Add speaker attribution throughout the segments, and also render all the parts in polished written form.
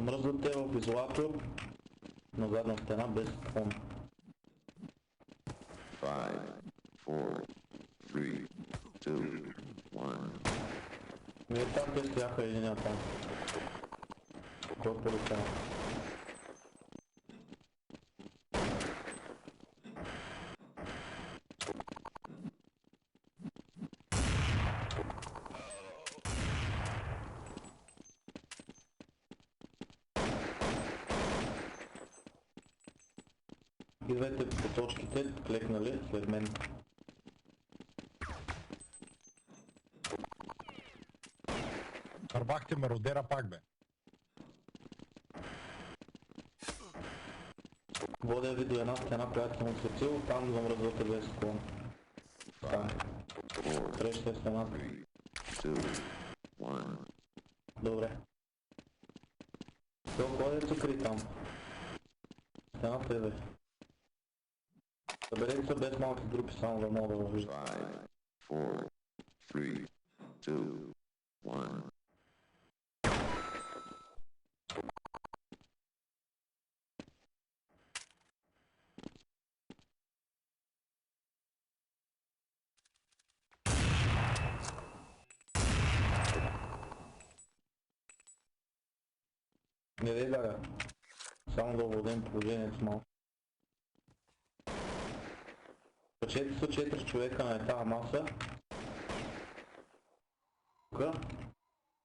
Speaker 1: замръзвате в изолатор на задна стена без фон.
Speaker 2: 5, 4, 3, 2, 1.
Speaker 1: Вие там те стояха единия там. Кой е полицай? Идвайте по точките, клекнали след мен.
Speaker 3: Върбахте мародера пак бе.
Speaker 1: Водя ви до една стена, която съм осветил, там замръзвате без склон. Там. Среща е стената.
Speaker 2: 3, 2, 1.
Speaker 1: Добре. Той ходят укри там. Стената е бе. Съберете се без малки групи, само да мога да го виждам.
Speaker 2: 5, 4, 3, 2, 1.
Speaker 1: Не дей бяга. Само да овладем положението малко. Качете са 4 човека на тази маса. Тука.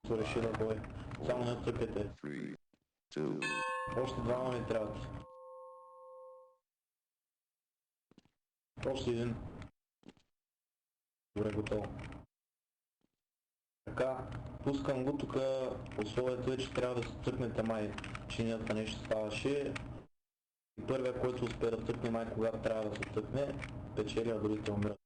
Speaker 1: Се реши да бой. Само не цъкайте.
Speaker 2: 3, 2.
Speaker 1: Още двама ми трябват. Още един. Добре, готово. Така, пускам го тук. Условието е, че трябва да се цъкнете май. Чинията нещо ставаше. И първия, който успее да цъкне май, когато трябва да се цъкне, печели, а другите умират.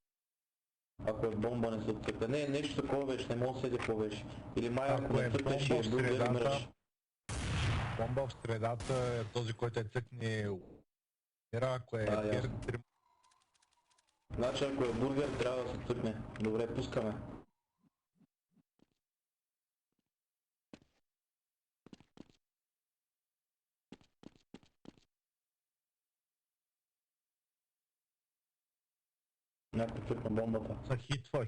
Speaker 1: Ако е бомба не се цъкне. Не, нещо такова беше, не мога да седя какво беше. Или май ако не цъкнеш и е друг да умираш.
Speaker 3: Бомба в средата е този, който е цъкне умира, ако е
Speaker 1: ясно.
Speaker 3: гер...
Speaker 1: Значи ако е бургер трябва да се цъкне. Добре, пускаме. Някой цъкна бомбата.
Speaker 3: Хитва.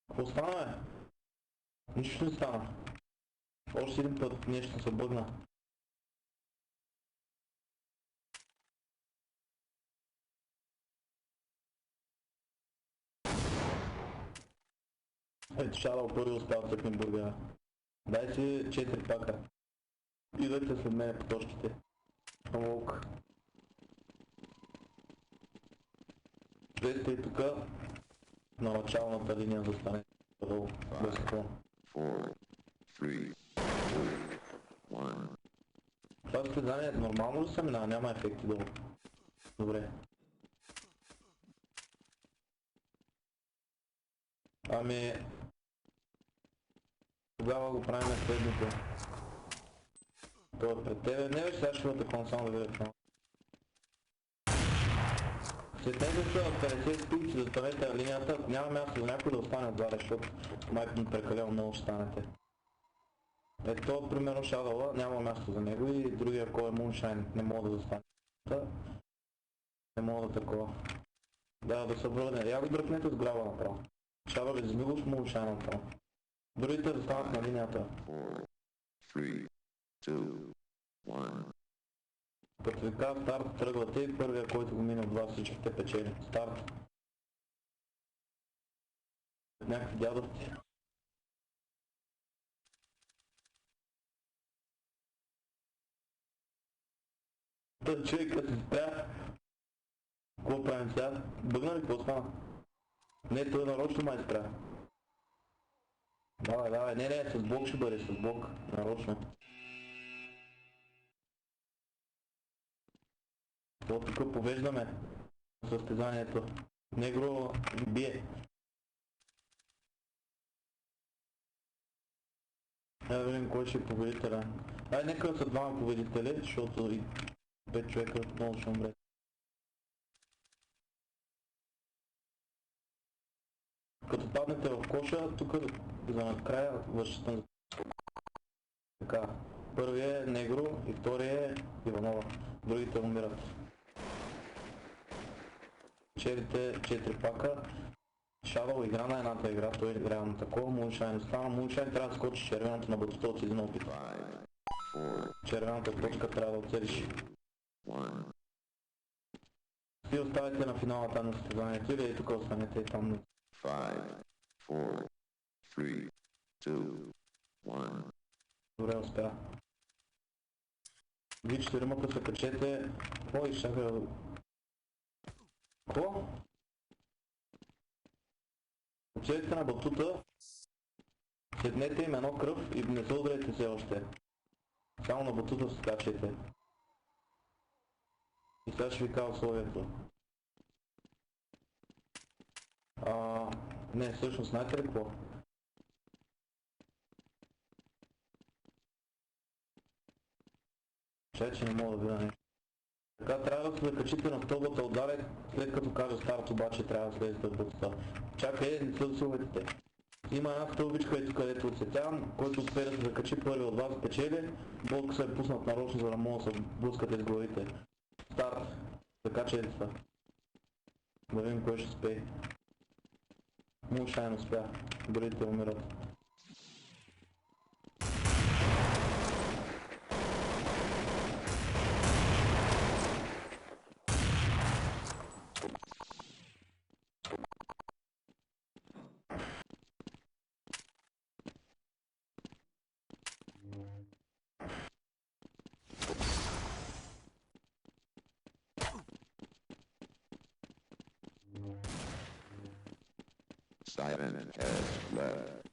Speaker 1: Какво стана бе? Нищо не стана. Още един път нещо се бъгна. Ето Шадъл първи успял да цъкне бургера. Дай си 4 пака. Идвайте след мен по точките. Лук. Влезте и тука на началната линия за стане долу. Без клон.
Speaker 2: 4, 3, 2, 1.
Speaker 1: Това състезание нормално ли се минава? Няма ефекти долу. Добре. Ами... Тогава го правим следното. Това е пред тебе. Не беше сега ще бъде такова, само да видя това. Сетнете се в 50 ступци, заставете линията, ако няма място за някой да остане отзаде, защото майко ми прекалено много ще станете. Ето, примерно Шадъла, няма място за него и другия, кой е Муншайн, не мога да застане. Не мога да такова. Да се върне. Я го дръпнете с глава направо. Шадъл изми го с Муншайн направо. Другите застанат на линията.
Speaker 2: 4, 3, 2, 1.
Speaker 1: Като ви казва старт, тръгвате и първия, който го мине от вас, всичките печели. Старт. Някакви дядовци. Та човека се спря. Какво правим сега? Бъгна ли какво стана? Не, той нарочно май спря. Давай, не, с блок ще бъде, с блок. Нарочно. То тук побеждаме състезанието. Негро бие. Да видим кой ще е победителя. Ай, нека са двама победители, защото и 5 човека много ще умре. Като паднете в коша, тук за накрая вършите. Така. Първият е Негро и вторият е Иванова. Другите умират. Челите 4 пака. Shadow игра на едната игра, той играе на такова, Moonshine остана. Moonshine трябва да скочи червеното на батута от един опит.
Speaker 2: 5, 4,
Speaker 1: Червената точка трябва да оцелиш.
Speaker 2: 1.
Speaker 1: Ти оставите на финалата на състезанието или и тук останете и там.
Speaker 2: 5, 4, 3, 2, 1.
Speaker 1: Добре успя. Вие четиримата се качете. Ой, чакай. Ко? Оцелите на батута. Седнете им едно кръв и не се ударете все още. Само на батута се качете. И сега ще ви кажа условието. Не, всъщност знаете ли какво? Че не мога да видя нещо. Така трябва да се закачите на стълбата отзаде, след като кажа старт обаче трябва да слезете от бъдата. Чакай, не се засилвайте. Има една стълбичка ето където отсетявам, който успее да се закачи първи от вас печели, болка се е пуснат нарочно, за да мога да се блъскате с главите. Старт. Закачайте се. Да видим кой ще успее. Moonshine успя. Другите умират.
Speaker 2: Simon has left.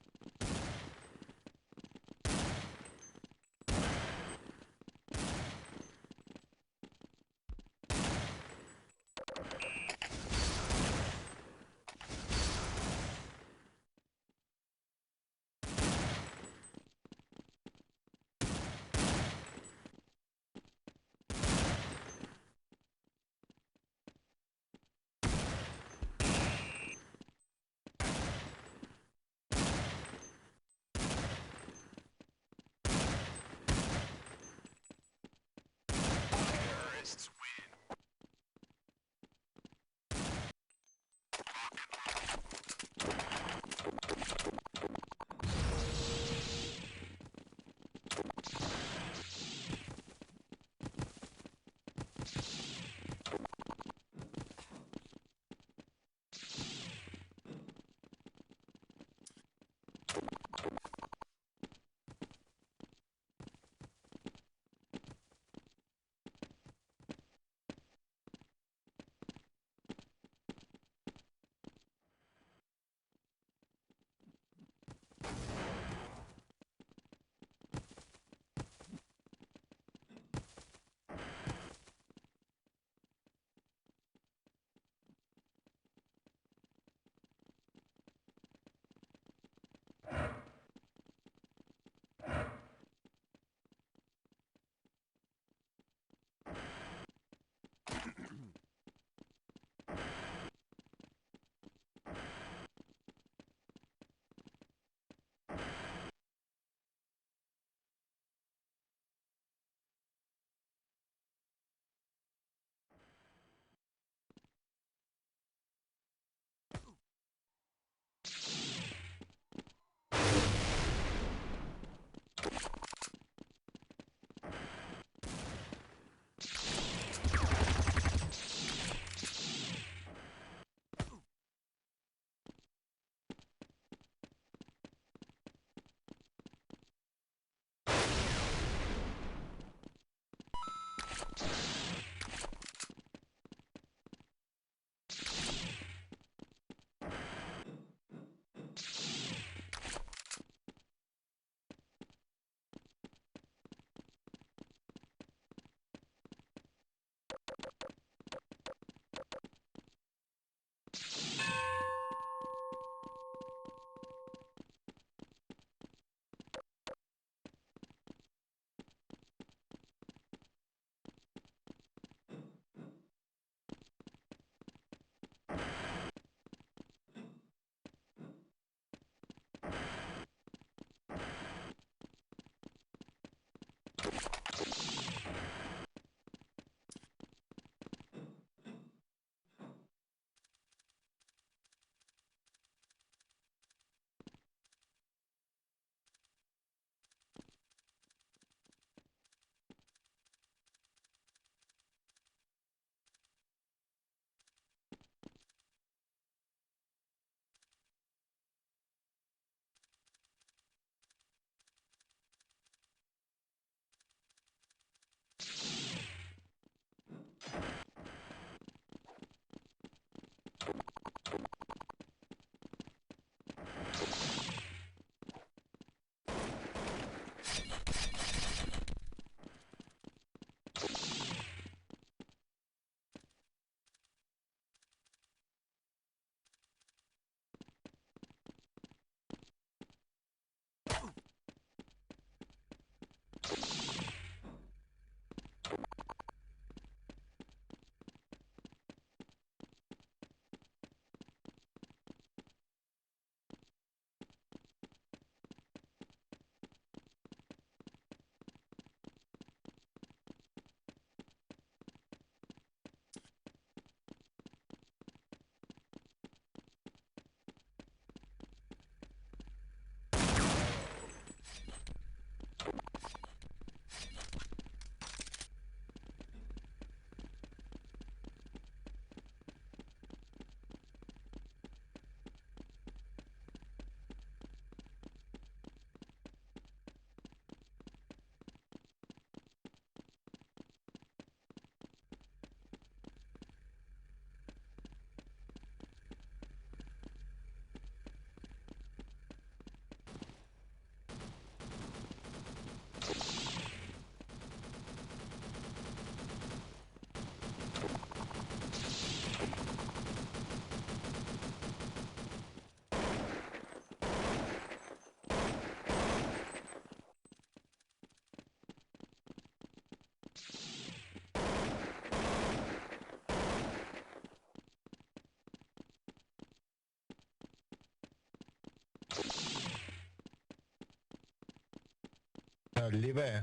Speaker 3: Ли бе?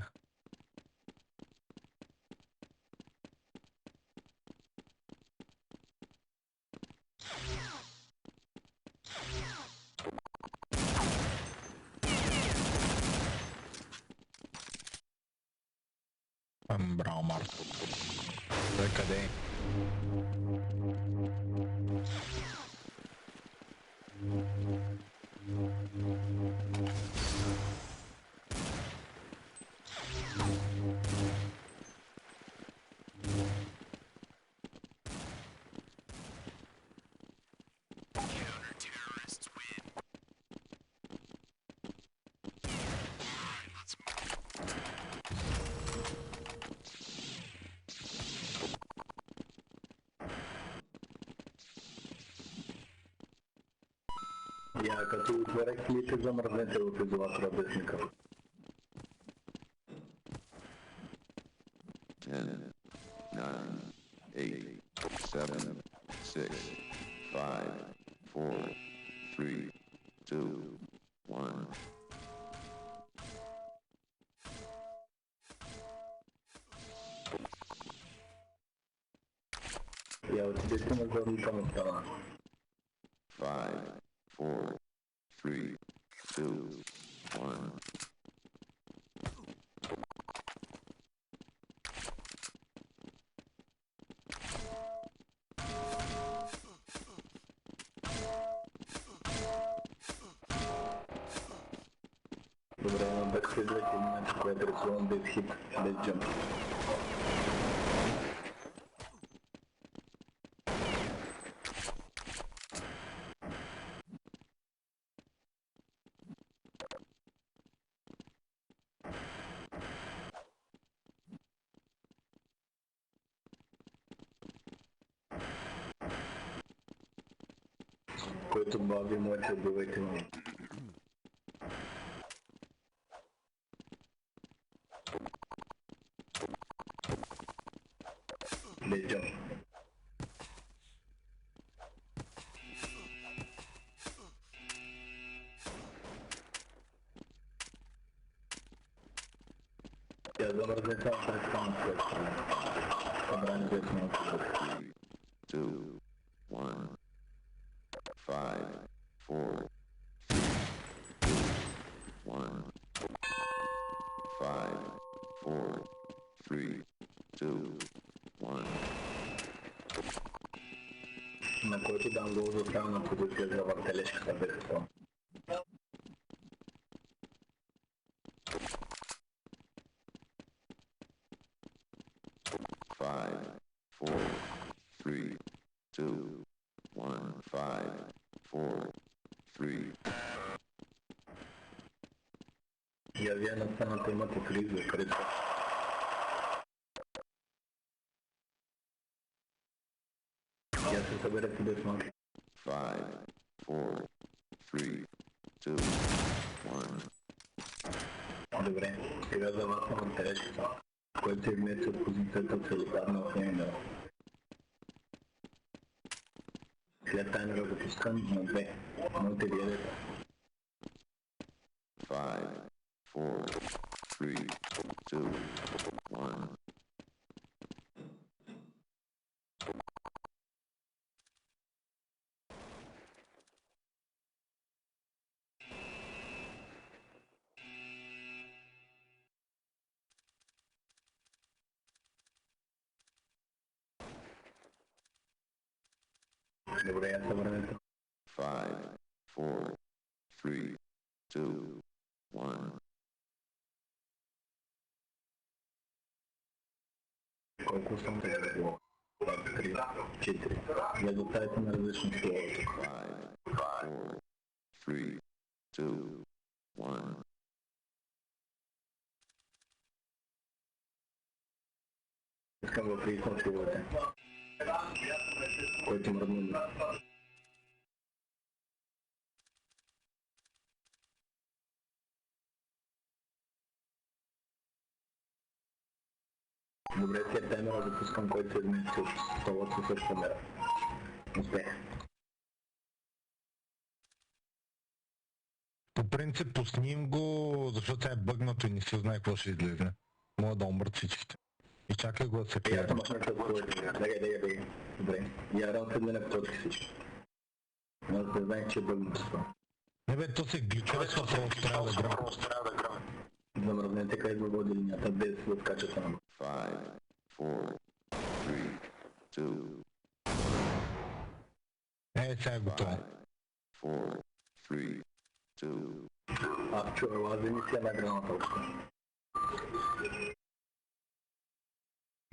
Speaker 3: Браво, Марко. Той къде е?
Speaker 4: Я като отворя клипа замръзнете в изолатора без никакъв.
Speaker 2: 10, 9, 8, 7, 6, 5, 4, 3, 2, 1.
Speaker 4: Я отидете на задника на стана.
Speaker 2: 5, 4, 3, 2, 1.
Speaker 4: Добре, имам без предлет и момент, което е рисуван без хит, без джъмп. Който баби моите отбивайте ми. Без джъмп. Тя замръзне само
Speaker 2: 3, 2, 1, 5, 4, 1, 5, 4, 3, 2, 1.
Speaker 4: На който дам го оставя на позиция за въртележката без това.
Speaker 2: 5, 4, 3, 2, 1, 5, 4, 3.
Speaker 4: Я вие на сцената имате криза, където я се съберете без малки.
Speaker 2: 5, 4, 3, 2, 1.
Speaker 4: Добре, сега за вас на въртележката, който се вмести от позицията от солитарна в Емина. След таймера запускам на 2. Можете да ядете.
Speaker 2: 5, 4, 3, 2, 1.
Speaker 4: Добре, я се върнете.
Speaker 2: 5, 4, 3, 2, 1.
Speaker 4: Колко съм трябва да било? 3, 4. Я доставите на различни столове тук.
Speaker 2: 5, 4, 3, 2, 1.
Speaker 4: Искам да приискам столовете. Който мръдна. Добре, след таймера запускам, който се вмести от столът със същата мера. Успех.
Speaker 3: По принцип пуснем го, защото сега е бъгнато и не се знае какво ще излезе. Мога да умрат всичките. И чакай го да се
Speaker 4: Я
Speaker 3: клея.
Speaker 4: съм махнат от столите. Дегай. Добре. Я рано се днена в точки всички. Аз да знаех, че е бъгнато това.
Speaker 3: Не бе, то се глича, защото просто трябва да грам.
Speaker 4: Замръзнете къде го води линията, без да откачате на
Speaker 2: 5, 4, 3, 2,
Speaker 3: Сега е готово.
Speaker 2: 5, 4, 3, 2.
Speaker 4: Аз чуя лази мисля на граната още.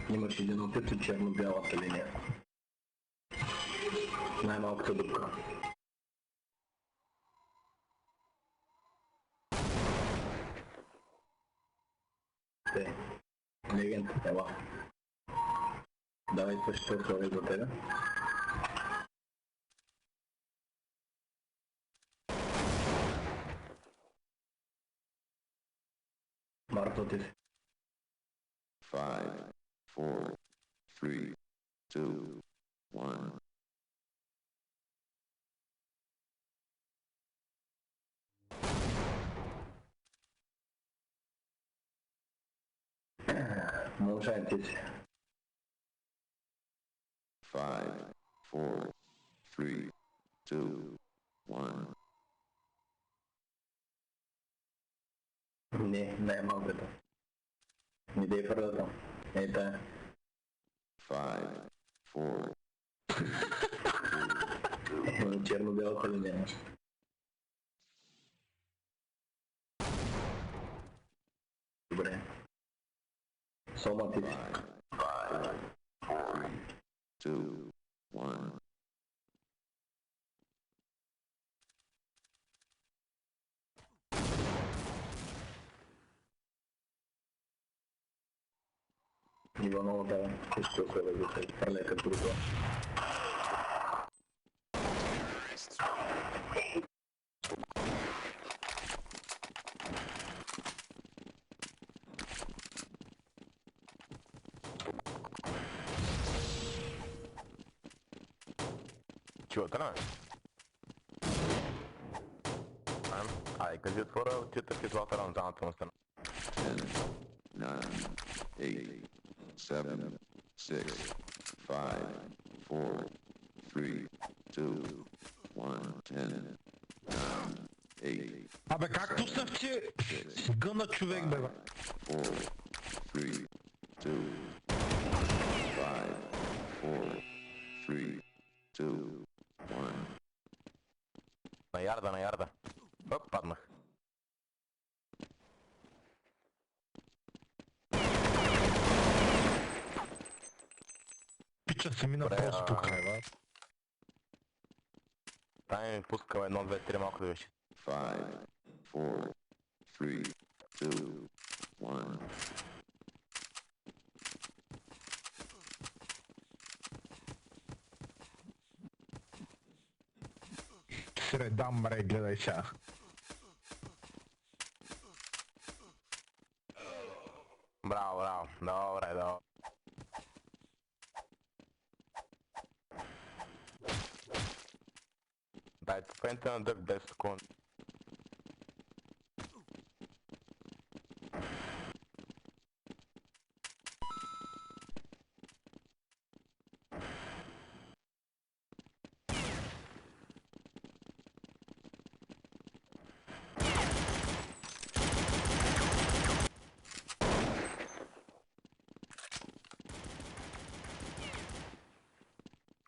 Speaker 4: Имаш един опит от черно-бялата линия. Най-малката дупка. Те, легенд, ела. Давай същите условия за тебе. Марто ти си.
Speaker 2: 5, 4, 3, 2, 1.
Speaker 4: Мълчай ти си.
Speaker 2: 5, 4, 3, 2, 1.
Speaker 4: Не е малката. Не дей първата. Ей тая.
Speaker 2: 5, 4,
Speaker 4: Черно-бялата линия. Добре. Сома ти си.
Speaker 2: 5, 4, 3, 2, 1.
Speaker 4: Иванова да ще условия за те. Хвърляй като друго.
Speaker 5: Чувате ли ме? Айде, кажи отвора, отчитах и злата рамзаната на стена.
Speaker 2: 10, 9, 8, 7, 6, 5, 4, 3, 2, 1, 10, 9, 8,
Speaker 3: Абе как пуснах, че гъна човек, бе, бе?
Speaker 2: 4, 3, 2, 5, 4, 3, 2, 1.
Speaker 5: На ярда. Оп, паднах.
Speaker 3: Пича се мина
Speaker 5: Добре,
Speaker 3: просто покрай вас.
Speaker 5: Тай ми пускал 1, 2, 3 малко да виши.
Speaker 2: 5, 4, 3, 2, 1.
Speaker 3: Среда мре, гледай сега.
Speaker 5: Браво. Добре. Дайте пента на дък 10 секунди.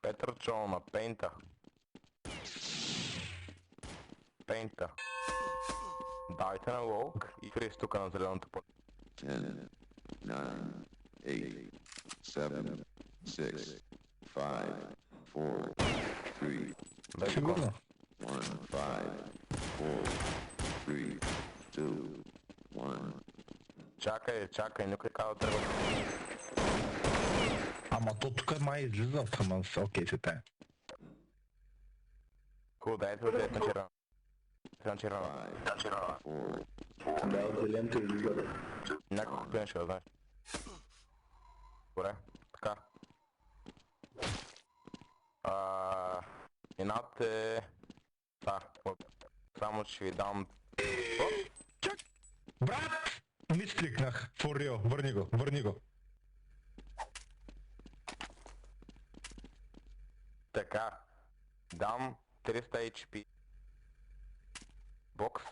Speaker 5: Петър Чон на пейнта. Дайте на лоук и Крис тук на зеленото поле.
Speaker 2: 10, 9, 8, 7, 6, 5, 4, 3,
Speaker 5: Без
Speaker 3: Сигурно?
Speaker 2: 1, 5, 4, 3, 2, 1.
Speaker 5: Чакай, никой казва тръгва.
Speaker 3: Ама то тук май излиза, ама окей се те.
Speaker 5: Кул, дайте да на червено. На червено.
Speaker 2: 5, 4,
Speaker 4: Да, от зеленото излиза.
Speaker 5: Няколко пиен ще да знаеш. Добре, така. Инат е... Да, само ще ви дам...
Speaker 3: Чак! Брат! Мискликнах. For real. Върни го.
Speaker 5: Така. Дам 300 HP. Бокс.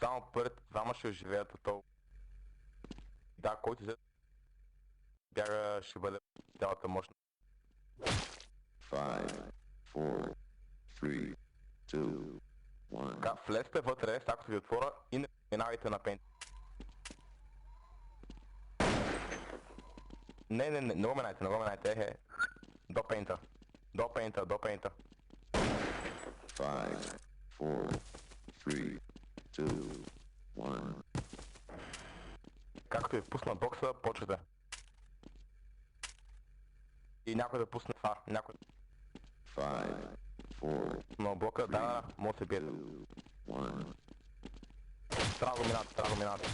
Speaker 5: Само първите двама ще оживеят от толкова. Да, който взе бяга ще бъде цялата мощ.
Speaker 2: 5, 4, 3, 2, 1.
Speaker 5: Така, влезте вътре, ако ви отворя и не минавайте на пейнт. Не го минайте, До пейнта. До пейнта.
Speaker 2: 5, 4, 3, 2, 1.
Speaker 5: Както ви пусна бокса, почвате. И някой да пусне това,
Speaker 2: 5, 4,
Speaker 5: но блока, да, може да се биете.
Speaker 2: 1.
Speaker 5: Трябва да го минавате.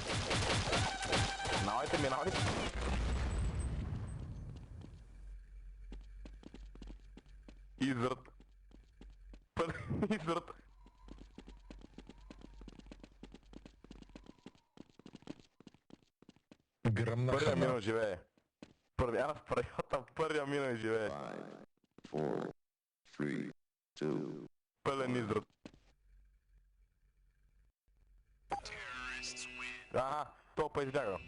Speaker 5: Минавайте. Изрът. Изрът.
Speaker 3: Гръмна
Speaker 5: Първия
Speaker 3: хана.
Speaker 5: минал живее. Първия минал живее.
Speaker 2: 5, 4, 3, 2.
Speaker 5: Пълен изрът. Топа избяга.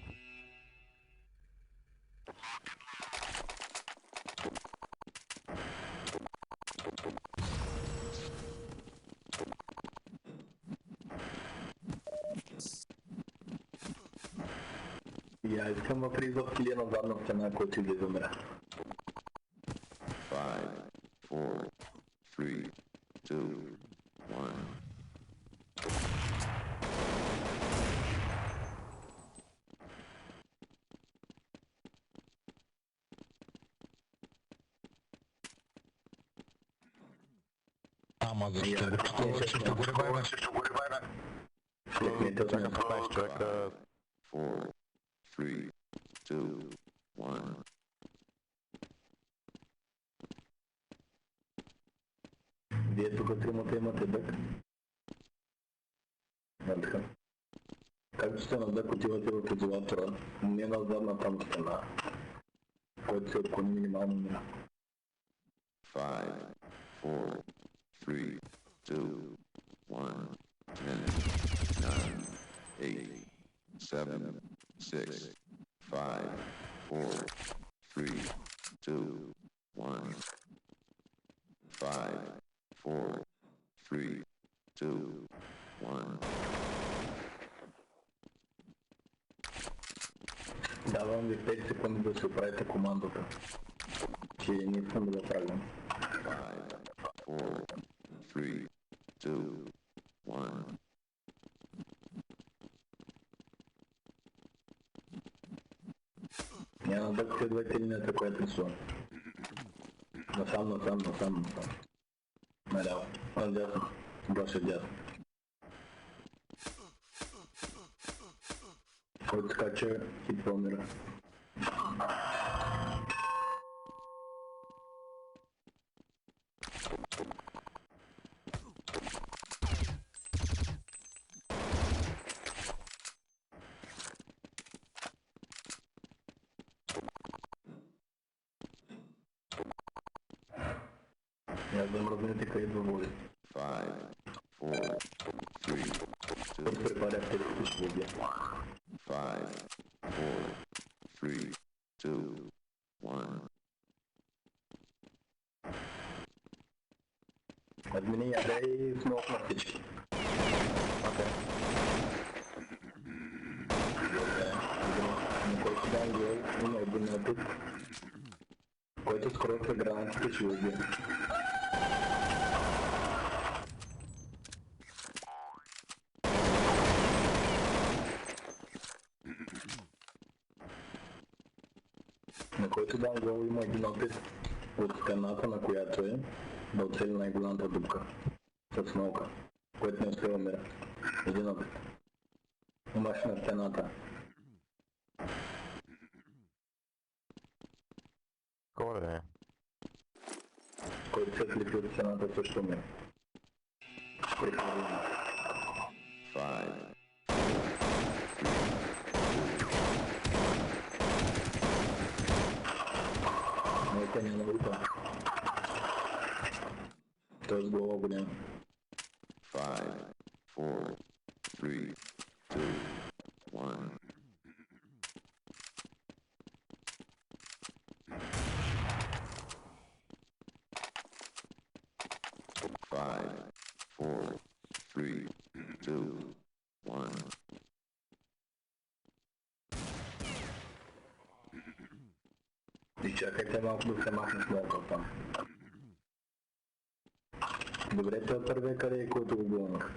Speaker 4: И аз искам да призва килия на задна стена, който излиза умре.
Speaker 2: 5, 4, 3, 2, 1.
Speaker 3: Ама защо го чукава, че го ревайва?
Speaker 4: След
Speaker 5: Чакам 15 човека.
Speaker 2: 4, 3, 2, 1.
Speaker 4: Вие тук тримата имате дък. Така. Както сте на дък, отивате в изолатора, не на задна там стена, който се отклони минимално мина.
Speaker 2: 5, 4, 3, 2, 1, 10, 9, 8, 7, 6, 5, 4, 3, 2, 1, 5, 4, 3, 2, 1.
Speaker 4: Давам ви 5 секунди да си оправите командата, че не искам да го правим.
Speaker 2: 5, 4, 3, 2, 1.
Speaker 4: Няма да следвайте линията, която рисувам. Насам. Наляво. Дясно. Гоше дясно. Който скача, хит помира. Я да мръзнете къде да води.
Speaker 2: 5, 4, 3,
Speaker 4: Който
Speaker 2: 2,
Speaker 4: препаряхте, да ще водя.
Speaker 2: 5, 4, 3, 2, 1.
Speaker 4: Админи ядай смок на всички.
Speaker 5: Окей.
Speaker 4: На който дан гол има един опит, който скоротва гранатите ще убие. На който дан гол има един опит от стената, на която е, да оцели най-голямата дупка с смолка, който не успeva мира. Един опит. Имаш на стената.
Speaker 5: Горе да е.
Speaker 4: Който се слепи от стената също мира. Прикольно.
Speaker 2: 5,
Speaker 4: Моята няма лупа. Той с глава голям.
Speaker 2: 5, 4, 3, 2, 1. Five, 4, 3, 2, 1.
Speaker 4: Изчакайте малко да се махне смолка там. Добре, той първия къде е, който го гонах.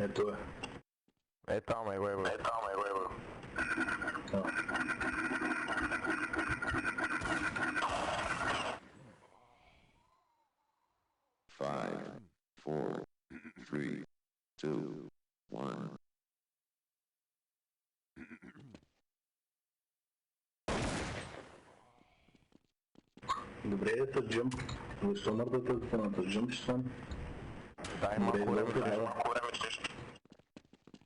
Speaker 4: Ето е.
Speaker 5: Там е, го.
Speaker 4: А.
Speaker 2: Five, 4, 3, 2, 1.
Speaker 4: Добре е с джъмп. Защо мърдате от стената? С джъмп ще стане.
Speaker 5: Дай малко
Speaker 4: Добре,
Speaker 5: време,
Speaker 4: добре,
Speaker 5: дай
Speaker 4: да.
Speaker 5: малко време, че ще.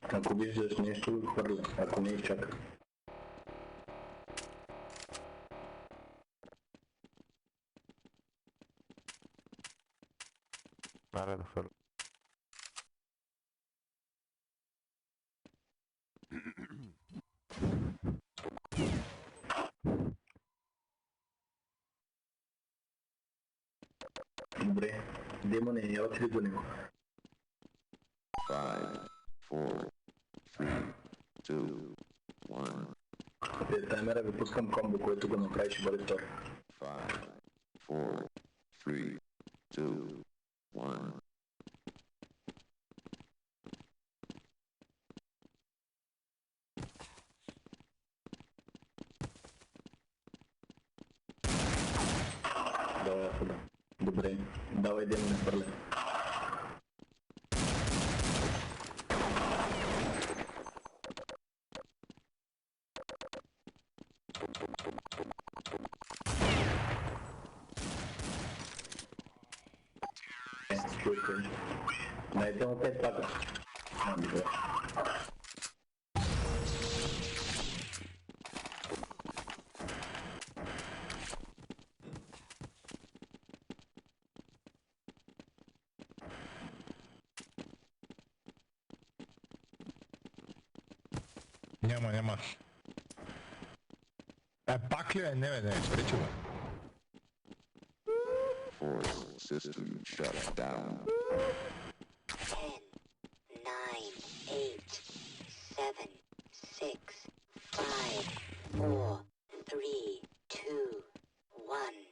Speaker 4: Ако виждаш нещо, хвърля. Ако не, изчакай.
Speaker 5: Аре да хвърля.
Speaker 4: Добре. Демоне, я отиди до него.
Speaker 2: 5, 4, 3, 2, 1.
Speaker 4: След таймера ви пускам комбо, което го направи, ще бъде втори.
Speaker 2: 5, 4, 3, 2, 1.
Speaker 4: Давай аз да. Добре. Давай демоне, хвърля. Чуйте. Дайте му 5 пака. Добре.
Speaker 3: Няма. Пак ли е? Не, спречи го.
Speaker 2: Force system shut down.
Speaker 6: 10, 9, 8, 7, 6, 5, 4, 3, 2, 1.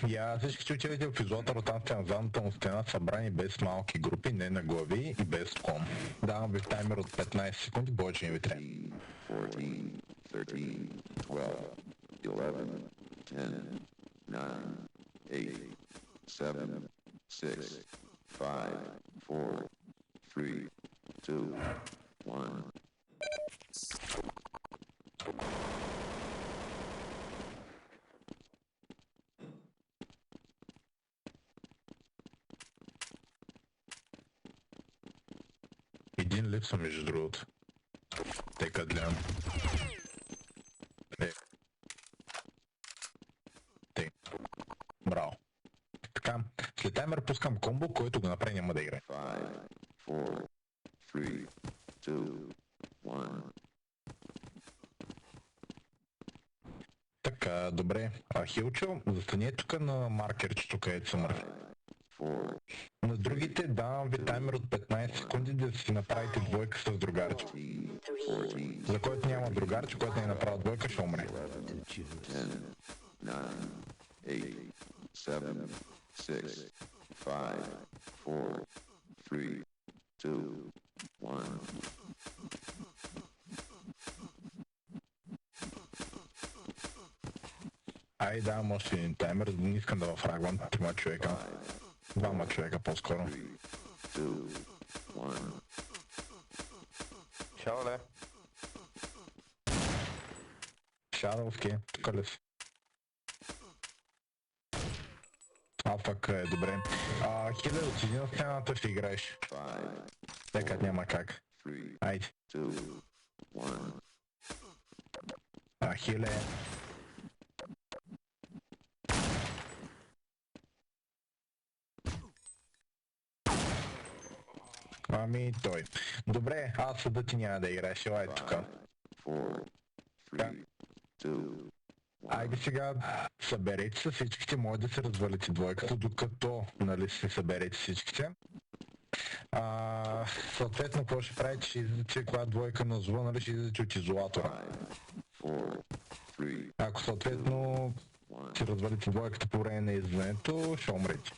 Speaker 3: Я всички отидете в изолата, ротация на задната му стена, събрани без малки групи, не на глави и без ком. Давам ви таймер от 15 секунди, повече не ви трябва.
Speaker 2: 14, 13, 12, 11, 10, 9, 8, 7, 6, 5, 4, 3, 2, 1.
Speaker 3: Един липса между другото. Тека гледам. Браво. Така, след таймер пускам комбо, който го направи няма да играе.
Speaker 2: 5, 4, 3, 2, 1.
Speaker 3: Така, добре. Хилчо, застани тук на маркерчето, където са мъртви.
Speaker 2: 4,
Speaker 3: На другите давам ви таймер от 15 секунди да си направите двойка с другарче.
Speaker 2: 14,
Speaker 3: За който няма другарче, който не е направил двойка, ще умре.
Speaker 2: 10, 9, 8, 7, 6, 5, 4, 3, 2, 1.
Speaker 3: Ай, давам още един таймер, не искам да фрагвам 3 човека. 2 човека по-скоро.
Speaker 2: 3, 2, 1.
Speaker 5: Чао, ле.
Speaker 3: Шадовски, тук ли си? Пък е добре. Хиле, отиди на стената ще играеш.
Speaker 2: 5,
Speaker 3: Така няма как.
Speaker 2: 3,
Speaker 3: Айде.
Speaker 2: 2, 1.
Speaker 3: Хиле. Ами той. Добре, аз съда ти няма да играеш, елай тук.
Speaker 2: 4, 3, 2,
Speaker 3: Айде сега, съберете се всичките, може да се развалите двойката, докато нали се съберете всичките. Съответно, какво ще правите, ще излизате когато двойка на зло, нали ще излизате от изолатора.
Speaker 2: 4, 3,
Speaker 3: Ако съответно си развалите двойката по време на излизането, ще умрете.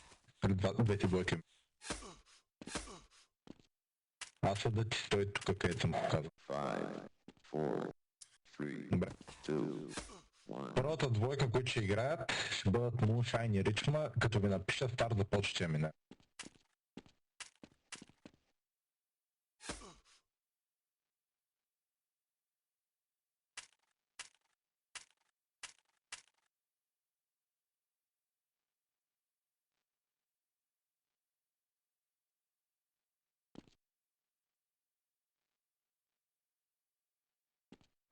Speaker 3: Двете двойки. Аз съда ти стои тук, където съм показал.
Speaker 2: 5, 4, 3,
Speaker 3: Добре.
Speaker 2: 2,
Speaker 3: Първата двойка, които ще играят, ще бъдат Moonshine и Ричма, като ви напиша старт започвате мине.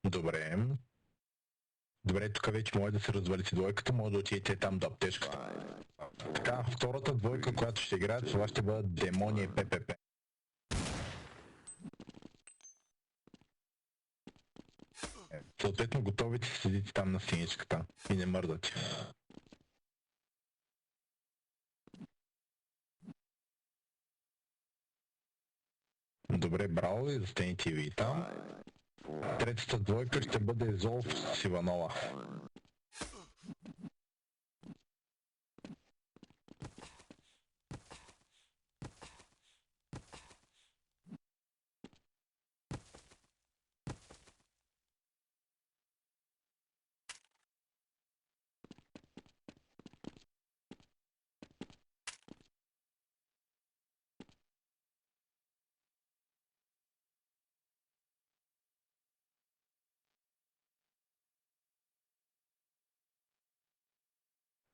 Speaker 3: Добре. Добре, тук вече може да се развалите двойката, може да отидете там до аптечката. Така, втората двойка, която ще играят, това ще бъдат Демония и ППП. Съответно, готовите седите там на синичката и не мърдате. Добре, браво и застанете и ви там. Третата двойка ще бъде Золф с Иванова.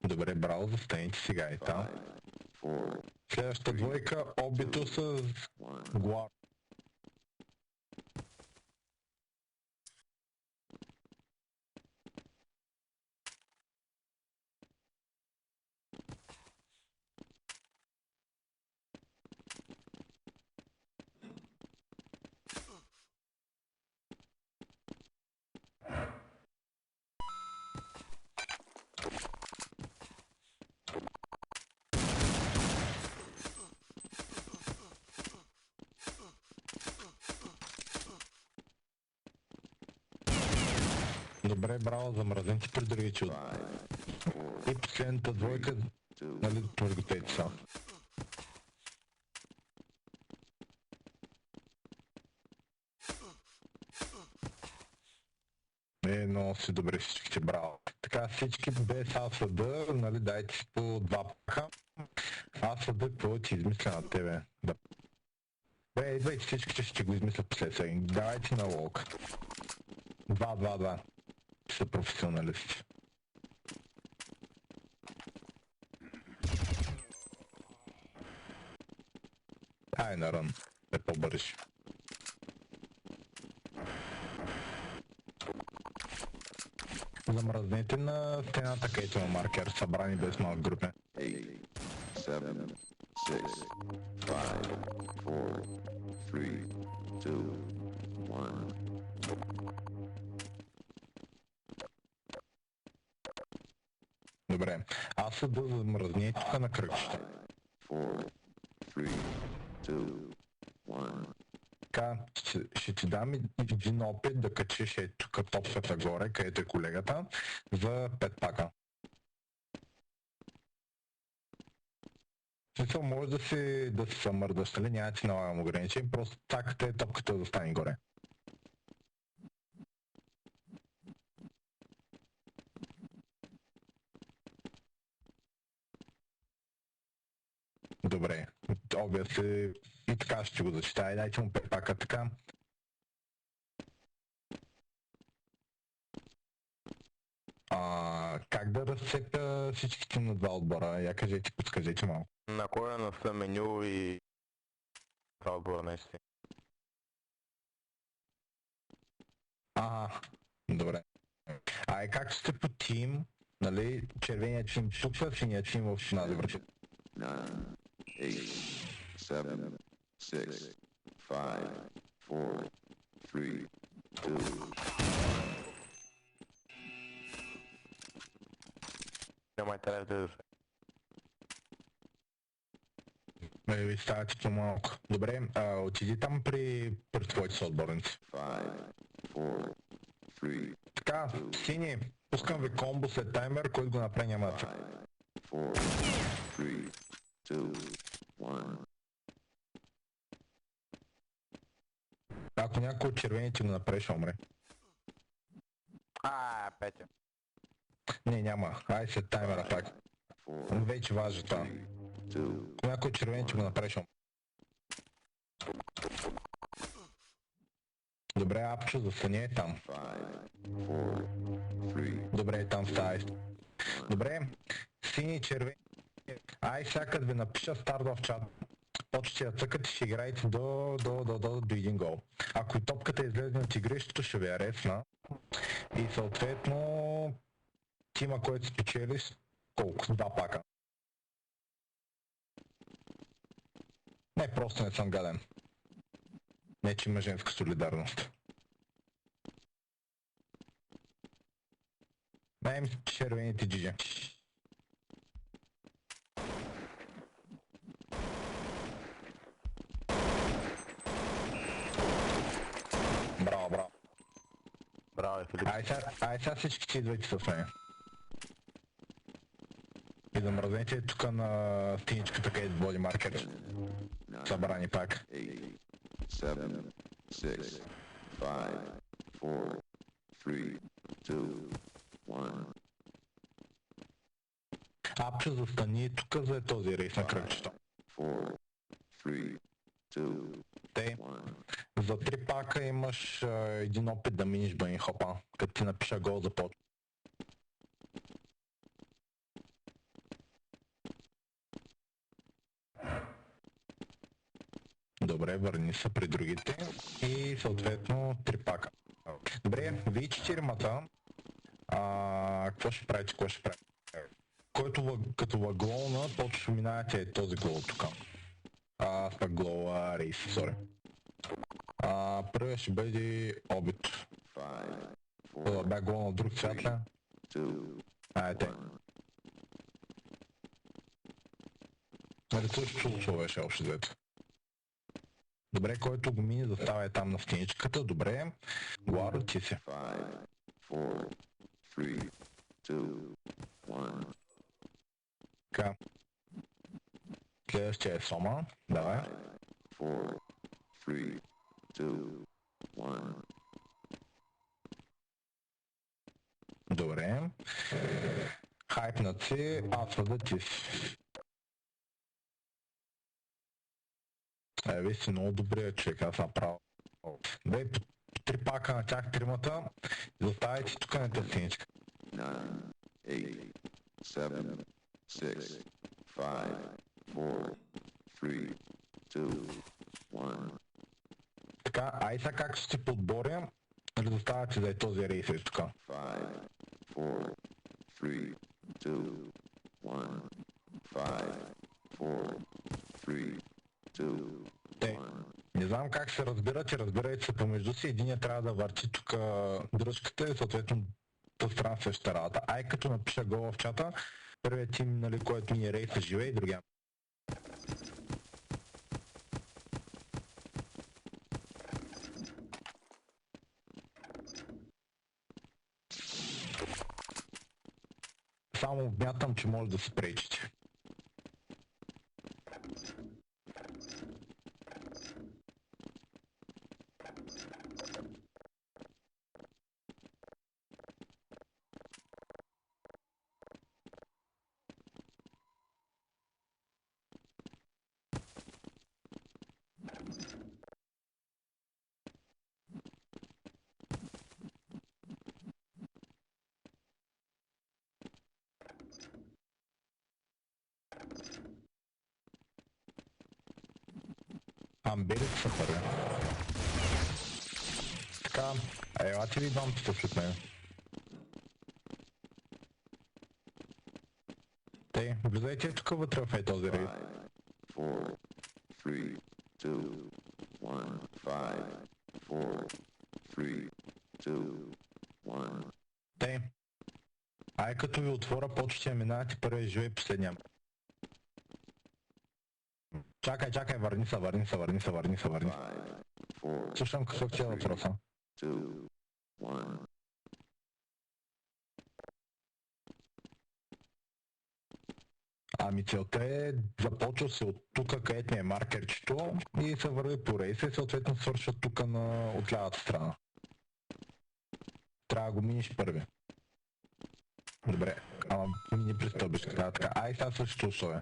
Speaker 3: Добре, браво, застанете сега и там. Следващата двойка, обито с Гуар. Добре, браво, замразените при другите от. И последната двойка, нали, подгответе са. Много си добре всичките, браво. Така, всички без АСД, нали, дайте си по два паха. АСД, какво ти измисля на тебе? Да. Бе, идвайте всичките, ще го измисля послед сега. Давайте на лок. 2-2-2. Са професионалисти. Ай на рън, е по-бърж. Замръзнете на стената, където има маркер, събрани без малък групи.
Speaker 2: 8, 7, 6, 5, 4, 3, 2, 1.
Speaker 3: Добре, аз се да замръзне тук на кръгчета.
Speaker 2: 4, 3, 2, 1.
Speaker 3: Така, ще ти дам един опит да качиш е тук топката горе, където е колегата, за 5 пака. В смисъл, може да си съмърдаш, нали? Няма ти налагам ограничен, просто цаката е топката да стане горе. Добре, обя се и така ще го зачита. Дайте му 5 пака така. Как да разцепя всичките на два отбора? Я кажете, подскажете малко.
Speaker 5: На корена са меню и това отбора наистина.
Speaker 3: Добре. Как сте по тим, нали, червеният тим тук, синият тим в община Добрича?
Speaker 2: 9, 8, 7, 6, 5, 4, 3, 2.
Speaker 5: Няма и трябва да се.
Speaker 3: Ви ставате по-малко. Добре, отиди там при твоите съотборници.
Speaker 2: 5, 4, 3,
Speaker 3: Така, сини, пускам ви комбо след таймер, който го направи няма.
Speaker 2: 5, 4, 3, 2, 1.
Speaker 3: Ако някой от червените го направи, ще умре.
Speaker 5: Петя.
Speaker 3: Не, няма. Ай след таймера пак. Вече важи това. Някой червен ще го направиш. Добре, Апчо, застани е там. Добре, там става. Добре, сини, червени. Ай сега като ви напиша старт в чат. Почти да цъкате, ще играете до един гол. Ако и топката излезе от игрището, ще ви аресна. И съответно тима, който спечели, колко? 2 пака. Не, просто не съм гаден. Не, че има женска солидарност. Наем червените джиджи. Браво, браво.
Speaker 5: Браво, Филип.
Speaker 3: Ай сега всички си идвайте с мен. И замръзнете тук на стеничката, където води маркер. Събрани пак.
Speaker 2: 8, 7, 6, 5, 4, 3, 2, 1.
Speaker 3: Апчо, застани тук за този рейс на кръгчето.
Speaker 2: 4, 3, 2,
Speaker 3: Те,
Speaker 2: 1.
Speaker 3: за 3 пака имаш един опит да миниш бънин хопа, като ти напиша гол за почва. Добре, върни се при другите и съответно 3 пака. Добре, вие 4-мата, какво ще правите, Който като въглоуна, точно минавате този глоу тук. Аз пък глоуа рейс, сори. Първият ще бъде обид.
Speaker 2: 5,
Speaker 3: Това бях глоу на друг цвят ли?
Speaker 2: 2,
Speaker 3: Айде. Нали също човеше още двете. Добре, който го мини, застава е там на стеничката. Добре. Гларо, ти си.
Speaker 2: 5, 4, 3, 2, 1.
Speaker 3: Така. Следващия е Сома. Давай.
Speaker 2: 4, 3, 2, 1.
Speaker 3: Добре. Хайпнат си, аз да ти си. Ви си много добрият човек, аз направо. Дай по 3 пака на тях тримата. Заставайте тук на тази стеничка.
Speaker 2: 9, 8, 7, 6, 5, 4, 3, 2, 1.
Speaker 3: Така, ай сега как ще се подборя, нали заставате за този рейс тук.
Speaker 2: 5, 4, 3, 2, 1. 5, 4, 3, 2,
Speaker 3: Те,
Speaker 2: 1.
Speaker 3: не знам как се разбирате, разбирайте се помежду си, единият трябва да върти тук дръжката и съответно да страна същата работа. Ай като напиша гол в чата, първият тим, нали, който ни е рейса живее и другия. Само мятам, че може да се пречите. Амбелите са първи. Така, елате ви двамата след мен. Те, влизайте тук вътре в този рейд.
Speaker 2: 5, 4, 3, 2, 1. 5, 4, 3, 2, 1.
Speaker 3: Те, ай като ви отворя, почти да минавате първия живей последния. Чакай, върни се.
Speaker 2: 5, 4,
Speaker 3: Слушам какво ти е въпроса.
Speaker 2: 2, 1.
Speaker 3: Ами целта е, започва се от тук, където ми е маркерчето и се върви по рейса и съответно свършва тук от лявата страна. Трябва да го миниш първи. Добре, ама не пристъпиш така. Ай сега същото условие.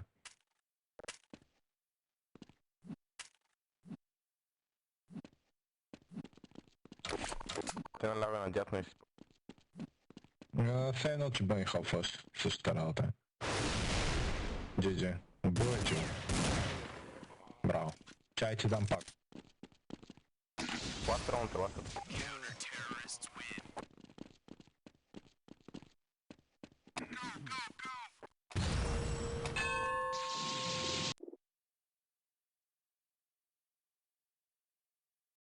Speaker 5: Те наляга надясно и си...
Speaker 3: Все едно, че бъни хопваш същата работа. GG. Убил е, че го. Браво. Чай, че дам пак.
Speaker 5: Ласт раунд.